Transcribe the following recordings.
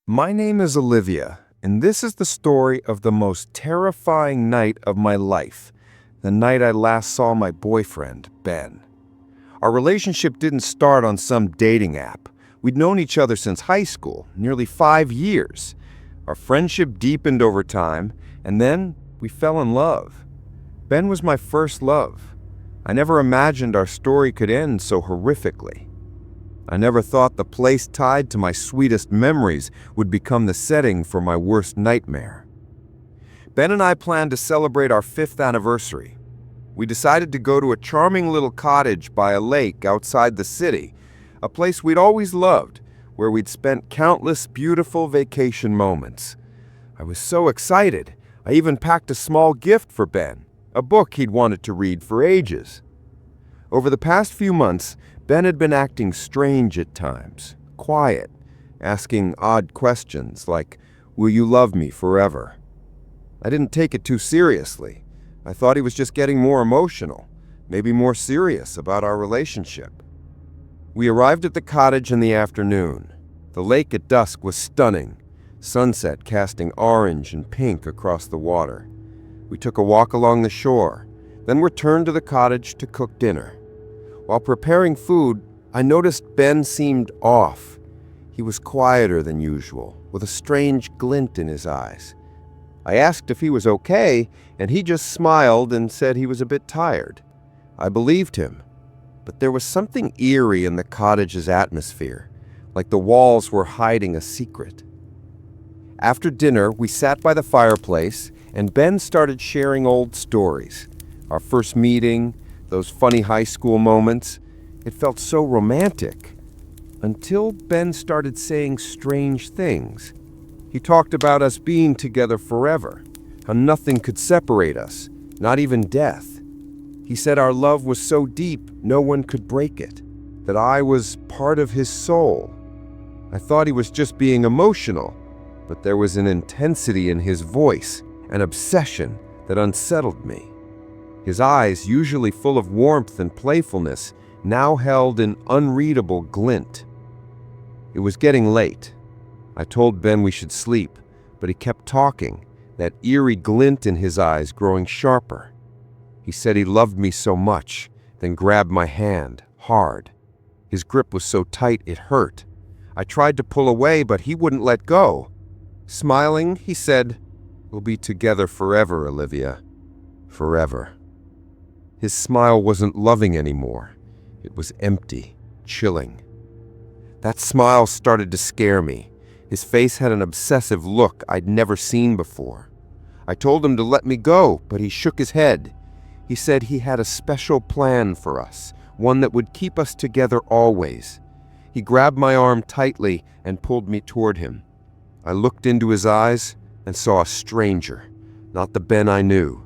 My name is Olivia, and this is the story of the most terrifying night of my life, the night I last saw my boyfriend, Ben. Our relationship didn't start on some dating app. We'd known each other since high school, nearly 5 years. Our friendship deepened over time, and then we fell in love. Ben was my first love. I never imagined our story could end so horrifically. I never thought the place tied to my sweetest memories would become the setting for my worst nightmare. Ben and I planned to celebrate our 5th anniversary. We decided to go to a charming little cottage by a lake outside the city, a place we'd always loved, where we'd spent countless beautiful vacation moments. I was so excited, I even packed a small gift for Ben, a book he'd wanted to read for ages. Over the past few months, Ben had been acting strange at times, quiet, asking odd questions like, "Will you love me forever?" I didn't take it too seriously. I thought he was just getting more emotional, maybe more serious about our relationship. We arrived at the cottage in the afternoon. The lake at dusk was stunning, sunset casting orange and pink across the water. We took a walk along the shore, then returned to the cottage to cook dinner. While preparing food, I noticed Ben seemed off. He was quieter than usual, with a strange glint in his eyes. I asked if he was okay, and he just smiled and said he was a bit tired. I believed him, but there was something eerie in the cottage's atmosphere, like the walls were hiding a secret. After dinner, we sat by the fireplace, and Ben started sharing old stories. Our first meeting, those funny high school moments. It felt so romantic. Until Ben started saying strange things. He talked about us being together forever, how nothing could separate us, not even death. He said our love was so deep no one could break it, that I was part of his soul. I thought he was just being emotional, but there was an intensity in his voice, an obsession that unsettled me. His eyes, usually full of warmth and playfulness, now held an unreadable glint. It was getting late. I told Ben we should sleep, but he kept talking, that eerie glint in his eyes growing sharper. He said he loved me so much, then grabbed my hand, hard. His grip was so tight it hurt. I tried to pull away, but he wouldn't let go. Smiling, he said, "We'll be together forever, Olivia. Forever." His smile wasn't loving anymore. It was empty, chilling. That smile started to scare me. His face had an obsessive look I'd never seen before. I told him to let me go, but he shook his head. He said he had a special plan for us, one that would keep us together always. He grabbed my arm tightly and pulled me toward him. I looked into his eyes and saw a stranger, not the Ben I knew.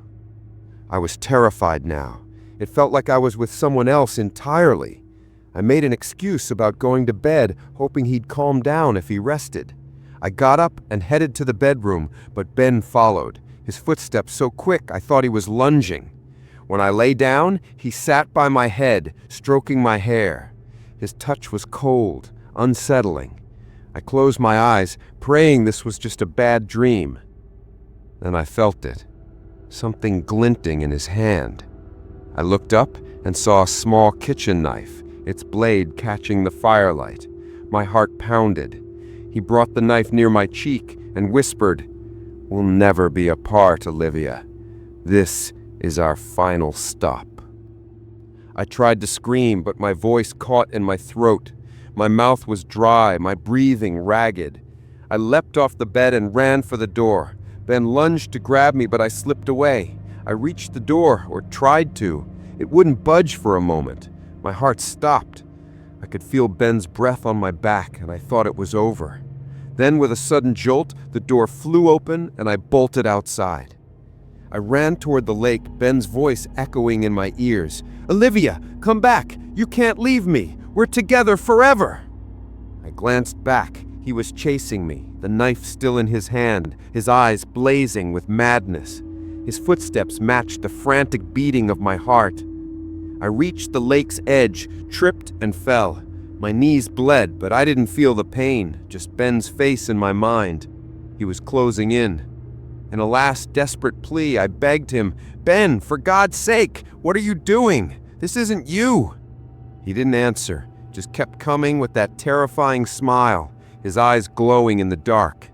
I was terrified now. It felt like I was with someone else entirely. I made an excuse about going to bed, hoping he'd calm down if he rested. I got up and headed to the bedroom, but Ben followed, his footsteps so quick I thought he was lunging. When I lay down, he sat by my head, stroking my hair. His touch was cold, unsettling. I closed my eyes, praying this was just a bad dream. Then I felt it, something glinting in his hand. I looked up and saw a small kitchen knife, its blade catching the firelight. My heart pounded. He brought the knife near my cheek and whispered, "We'll never be apart, Olivia. This is our final stop." I tried to scream, but my voice caught in my throat. My mouth was dry, my breathing ragged. I leapt off the bed and ran for the door. Ben lunged to grab me, but I slipped away. I reached the door, or tried to. It wouldn't budge for a moment. My heart stopped. I could feel Ben's breath on my back, and I thought it was over. Then, with a sudden jolt, the door flew open, and I bolted outside. I ran toward the lake, Ben's voice echoing in my ears. "Olivia, come back! You can't leave me! We're together forever!" I glanced back. He was chasing me, the knife still in his hand, his eyes blazing with madness. His footsteps matched the frantic beating of my heart. I reached the lake's edge, tripped and fell. My knees bled, but I didn't feel the pain, just Ben's face in my mind. He was closing in. In a last desperate plea, I begged him, "Ben, for God's sake, what are you doing? This isn't you." He didn't answer, just kept coming with that terrifying smile, his eyes glowing in the dark.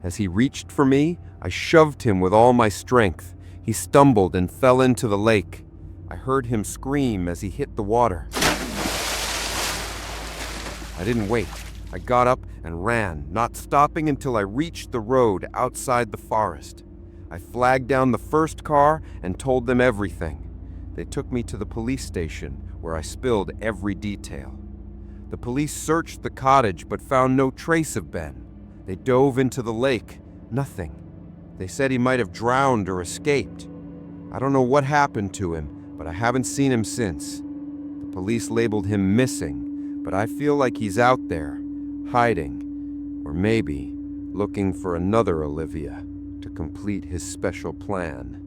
As he reached for me, I shoved him with all my strength. He stumbled and fell into the lake. I heard him scream as he hit the water. I didn't wait. I got up and ran, not stopping until I reached the road outside the forest. I flagged down the first car and told them everything. They took me to the police station, where I spilled every detail. The police searched the cottage but found no trace of Ben. They dove into the lake. Nothing. They said he might have drowned or escaped. I don't know what happened to him, but I haven't seen him since. The police labeled him missing, but I feel like he's out there, hiding, or maybe looking for another Olivia to complete his special plan.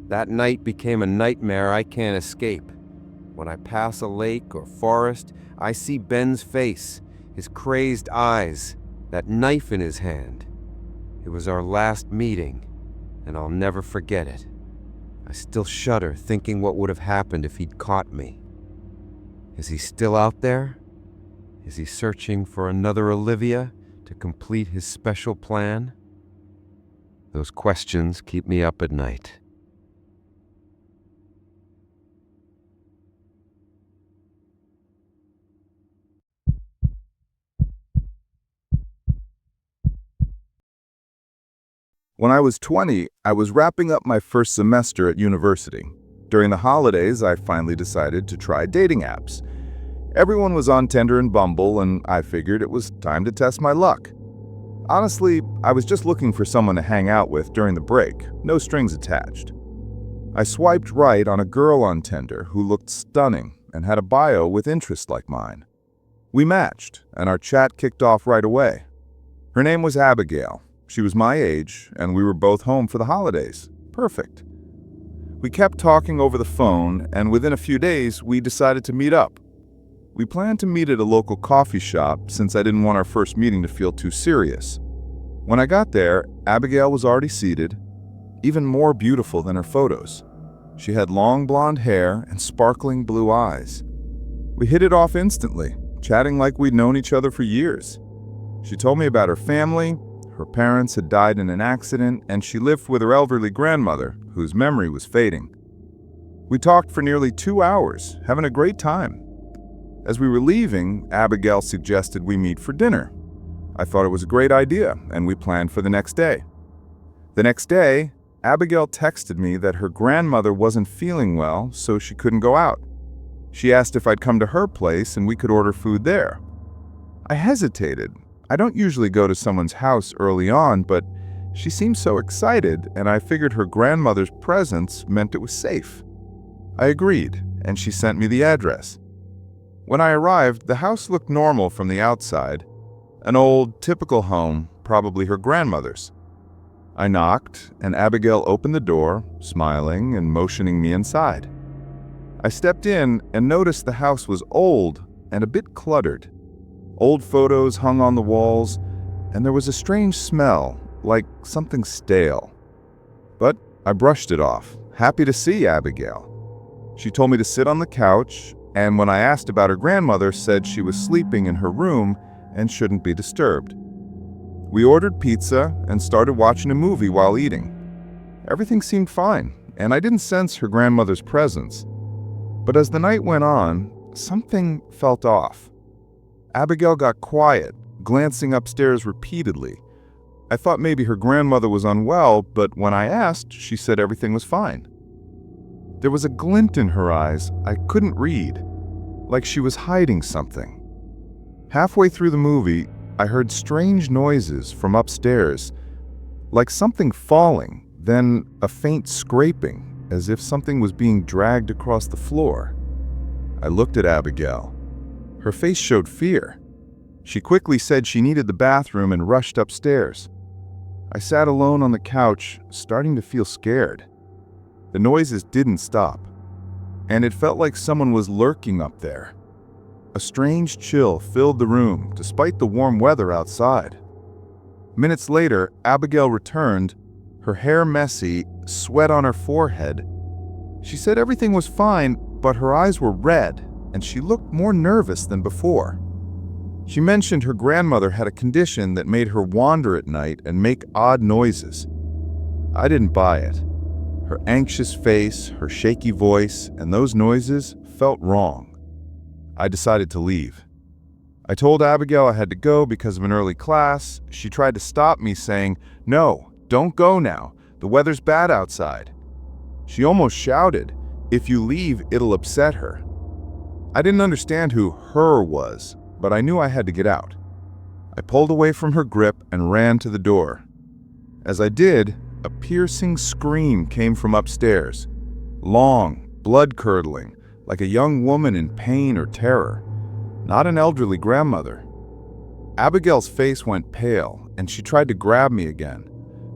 That night became a nightmare I can't escape. When I pass a lake or forest, I see Ben's face, his crazed eyes, that knife in his hand. It was our last meeting, and I'll never forget it. I still shudder thinking what would have happened if he'd caught me. Is he still out there? Is he searching for another Olivia to complete his special plan? Those questions keep me up at night. When I was 20, I was wrapping up my first semester at university. During the holidays, I finally decided to try dating apps. Everyone was on Tinder and Bumble, and I figured it was time to test my luck. Honestly, I was just looking for someone to hang out with during the break, no strings attached. I swiped right on a girl on Tinder who looked stunning and had a bio with interests like mine. We matched, and our chat kicked off right away. Her name was Abigail. She was my age, and we were both home for the holidays. Perfect. We kept talking over the phone, and within a few days, we decided to meet up. We planned to meet at a local coffee shop since I didn't want our first meeting to feel too serious. When I got there, Abigail was already seated, even more beautiful than her photos. She had long blonde hair and sparkling blue eyes. We hit it off instantly, chatting like we'd known each other for years. She told me about her family. Her parents had died in an accident, and she lived with her elderly grandmother, whose memory was fading. We talked for nearly 2 hours, having a great time. As we were leaving, Abigail suggested we meet for dinner. I thought it was a great idea, and we planned for the next day. The next day, Abigail texted me that her grandmother wasn't feeling well, so she couldn't go out. She asked if I'd come to her place and we could order food there. I hesitated. I don't usually go to someone's house early on, but she seemed so excited, and I figured her grandmother's presence meant it was safe. I agreed, and she sent me the address. When I arrived, the house looked normal from the outside. An old, typical home, probably her grandmother's. I knocked, and Abigail opened the door, smiling and motioning me inside. I stepped in and noticed the house was old and a bit cluttered. Old photos hung on the walls, and there was a strange smell, like something stale. But I brushed it off, happy to see Abigail. She told me to sit on the couch, and when I asked about her grandmother, said she was sleeping in her room and shouldn't be disturbed. We ordered pizza and started watching a movie while eating. Everything seemed fine, and I didn't sense her grandmother's presence. But as the night went on, something felt off. Abigail got quiet, glancing upstairs repeatedly. I thought maybe her grandmother was unwell, but when I asked, she said everything was fine. There was a glint in her eyes I couldn't read, like she was hiding something. Halfway through the movie, I heard strange noises from upstairs, like something falling, then a faint scraping, as if something was being dragged across the floor. I looked at Abigail. Her face showed fear. She quickly said she needed the bathroom and rushed upstairs. I sat alone on the couch, starting to feel scared. The noises didn't stop, and it felt like someone was lurking up there. A strange chill filled the room, despite the warm weather outside. Minutes later, Abigail returned, her hair messy, sweat on her forehead. She said everything was fine, but her eyes were red, and she looked more nervous than before. She mentioned her grandmother had a condition that made her wander at night and make odd noises. I didn't buy it. Her anxious face, her shaky voice, and those noises felt wrong. I decided to leave. I told Abigail I had to go because of an early class. She tried to stop me, saying, "No, don't go now. The weather's bad outside." She almost shouted, "If you leave, it'll upset her." I didn't understand who "her" was, but I knew I had to get out. I pulled away from her grip and ran to the door. As I did, a piercing scream came from upstairs. Long, blood-curdling, like a young woman in pain or terror. Not an elderly grandmother. Abigail's face went pale, and she tried to grab me again.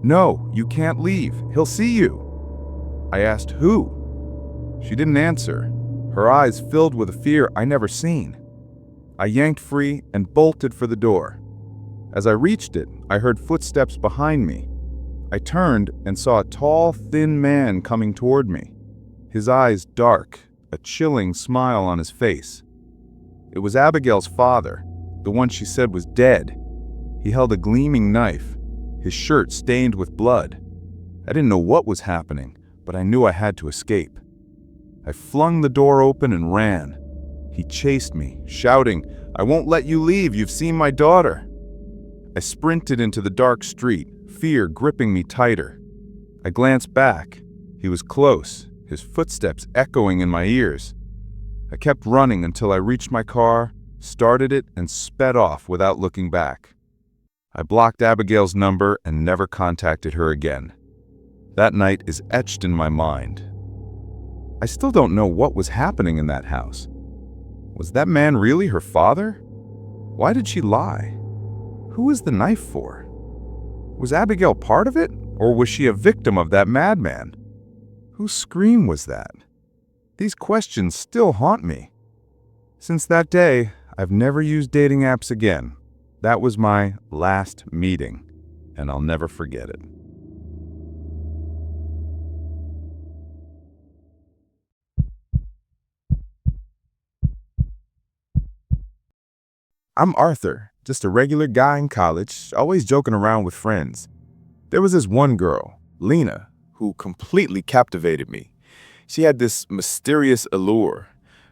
"No, you can't leave. He'll see you." I asked, "Who?" She didn't answer, her eyes filled with a fear I never seen. I yanked free and bolted for the door. As I reached it, I heard footsteps behind me. I turned and saw a tall, thin man coming toward me. His eyes dark, a chilling smile on his face. It was Abigail's father, the one she said was dead. He held a gleaming knife, his shirt stained with blood. I didn't know what was happening, but I knew I had to escape. I flung the door open and ran. He chased me, shouting, "I won't let you leave, you've seen my daughter." I sprinted into the dark street, fear gripping me tighter. I glanced back. He was close, his footsteps echoing in my ears. I kept running until I reached my car, started it, and sped off without looking back. I blocked Abigail's number and never contacted her again. That night is etched in my mind. I still don't know what was happening in that house. Was that man really her father? Why did she lie? Who was the knife for? Was Abigail part of it, or was she a victim of that madman? Whose scream was that? These questions still haunt me. Since that day, I've never used dating apps again. That was my last meeting, and I'll never forget it. I'm Arthur, just a regular guy in college, always joking around with friends. There was this one girl, Lena, who completely captivated me. She had this mysterious allure.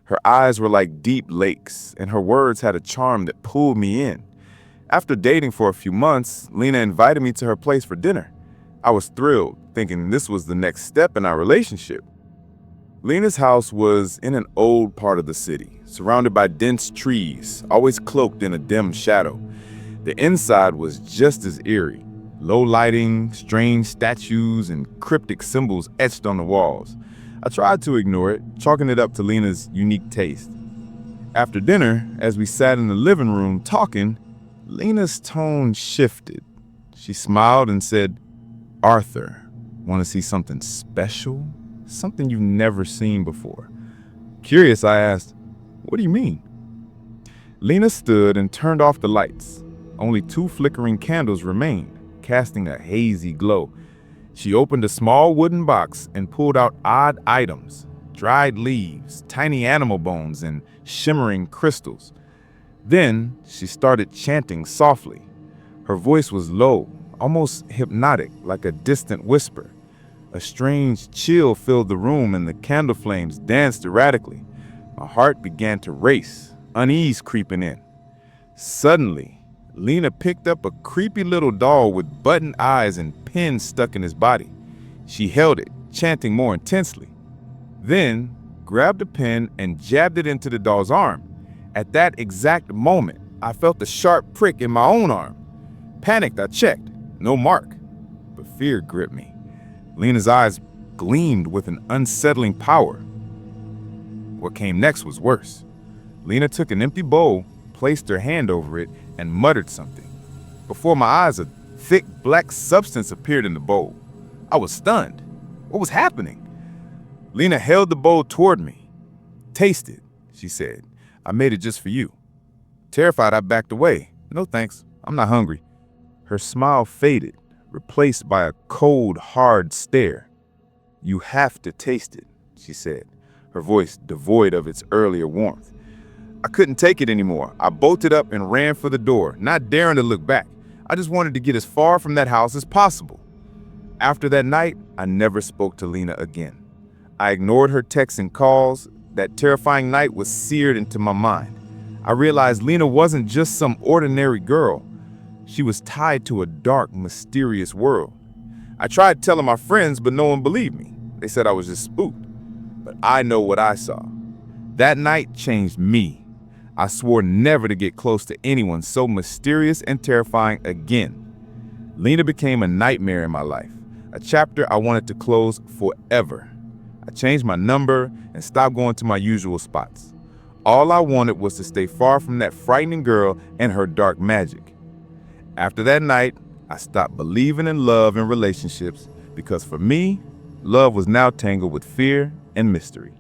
Her eyes were like deep lakes, and her words had a charm that pulled me in. After dating for a few months, Lena invited me to her place for dinner. I was thrilled, thinking this was the next step in our relationship. Lena's house was in an old part of the city, surrounded by dense trees, always cloaked in a dim shadow. The inside was just as eerie. Low lighting, strange statues, and cryptic symbols etched on the walls. I tried to ignore it, chalking it up to Lena's unique taste. After dinner, as we sat in the living room talking, Lena's tone shifted. She smiled and said, "Arthur, want to see something special? Something you've never seen before." Curious, I asked, "What do you mean?" Lena stood and turned off the lights. Only 2 flickering candles remained, casting a hazy glow. She opened a small wooden box and pulled out odd items, dried leaves, tiny animal bones, and shimmering crystals. Then she started chanting softly. Her voice was low, almost hypnotic, like a distant whisper. A strange chill filled the room and the candle flames danced erratically. My heart began to race, unease creeping in. Suddenly, Lena picked up a creepy little doll with button eyes and pins stuck in his body. She held it, chanting more intensely. Then, grabbed a pin and jabbed it into the doll's arm. At that exact moment, I felt a sharp prick in my own arm. Panicked, I checked. No mark. But fear gripped me. Lena's eyes gleamed with an unsettling power. What came next was worse. Lena took an empty bowl, placed her hand over it, and muttered something. Before my eyes, a thick black substance appeared in the bowl. I was stunned. What was happening? Lena held the bowl toward me. "Taste it," she said. I made it just for you." Terrified, I backed away. "No thanks, I'm not hungry." Her smile faded, replaced by a cold, hard stare. "You have to taste it," she said, her voice devoid of its earlier warmth. I couldn't take it anymore. I bolted up and ran for the door, not daring to look back. I just wanted to get as far from that house as possible. After that night, I never spoke to Lena again. I ignored her texts and calls. That terrifying night was seared into my mind. I realized Lena wasn't just some ordinary girl. She was tied to a dark, mysterious world. I tried telling my friends, but no one believed me. They said I was just spooked. But I know what I saw. That night changed me. I swore never to get close to anyone so mysterious and terrifying again. Lena became a nightmare in my life, a chapter I wanted to close forever. I changed my number and stopped going to my usual spots. All I wanted was to stay far from that frightening girl and her dark magic. After that night, I stopped believing in love and relationships because for me, love was now tangled with fear and mystery.